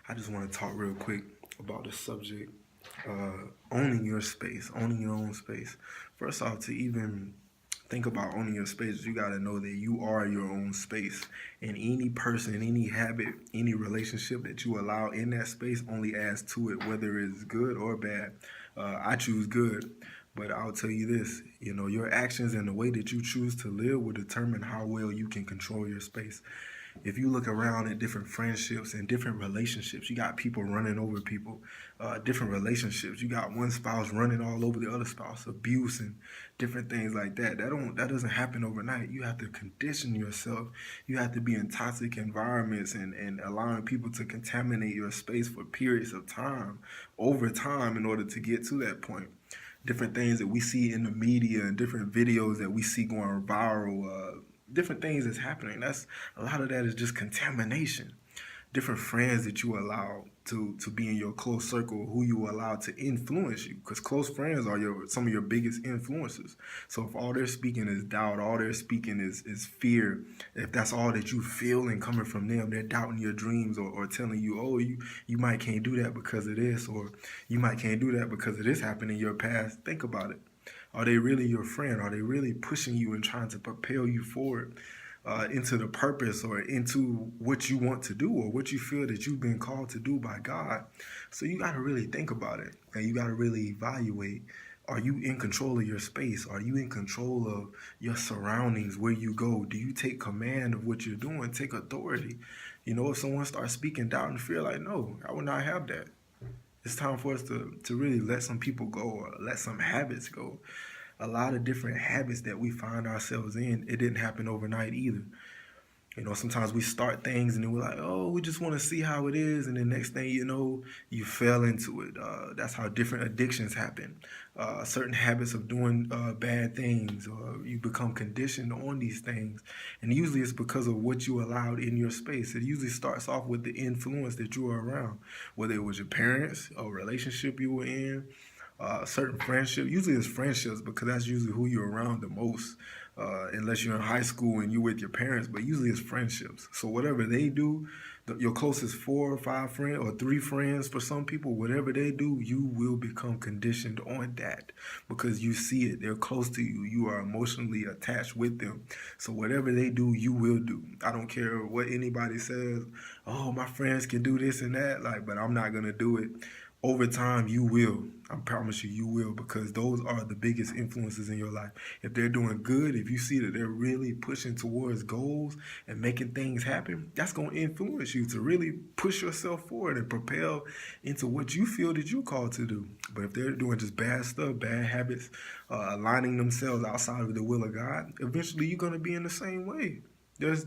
I just want to talk real quick about the subject, owning your space, owning your own space. First off, to even think about owning your space, you got to know that you are your own space. And any person, any habit, any relationship that you allow in that space only adds to it, whether it's good or bad. I choose good. But I'll tell you this, your actions and the way that you choose to live will determine how well you can control your space. If you look around at different friendships and different relationships, you got people running over people, different relationships. You got one spouse running all over the other spouse, abuse and different things like that. That doesn't happen overnight. You have to condition yourself. You have to be in toxic environments and allowing people to contaminate your space for periods of time, over time, in order to get to that point. Different things that we see in the media and different videos that we see going viral, different things that's happening. That's a lot of that is just contamination. Different friends that you allow to be in your close circle, who you allow to influence you, because close friends are some of your biggest influences. So if all they're speaking is doubt, all they're speaking is fear, if that's all that you feel and coming from them, they're doubting your dreams or telling you, oh, you might can't do that because of this, or you might can't do that because of this happened in your past. Think about it. Are they really your friend? Are they really pushing you and trying to propel you forward into the purpose or into what you want to do or what you feel that you've been called to do by God? So you got to really think about it, and you got to really evaluate. Are you in control of your space? Are you in control of your surroundings, where you go? Do you take command of what you're doing? Take authority. If someone starts speaking doubt and fear, like, no, I will not have that. It's time for us to really let some people go or let some habits go. A lot of different habits that we find ourselves in, it didn't happen overnight either. Sometimes we start things and then we're like, oh, we just want to see how it is. And the next thing you know, you fell into it. That's how different addictions happen. Certain habits of doing bad things, or you become conditioned on these things. And usually it's because of what you allowed in your space. It usually starts off with the influence that you were around, whether it was your parents, a relationship you were in, certain friendship. Usually it's friendships because that's usually who you're around the most, unless you're in high school and you're with your parents, but usually it's friendships. So whatever they do, your closest 4 or 5 friends or 3 friends for some people, whatever they do, you will become conditioned on that because you see it. They're close to you. You are emotionally attached with them. So whatever they do, you will do. I don't care what anybody says. Oh, my friends can do this and that, but I'm not going to do it. Over time, you will. I promise you, you will, because those are the biggest influences in your life. If they're doing good, if you see that they're really pushing towards goals and making things happen, that's going to influence you to really push yourself forward and propel into what you feel that you're called to do. But if they're doing just bad stuff, bad habits, aligning themselves outside of the will of God, eventually you're going to be in the same way. There's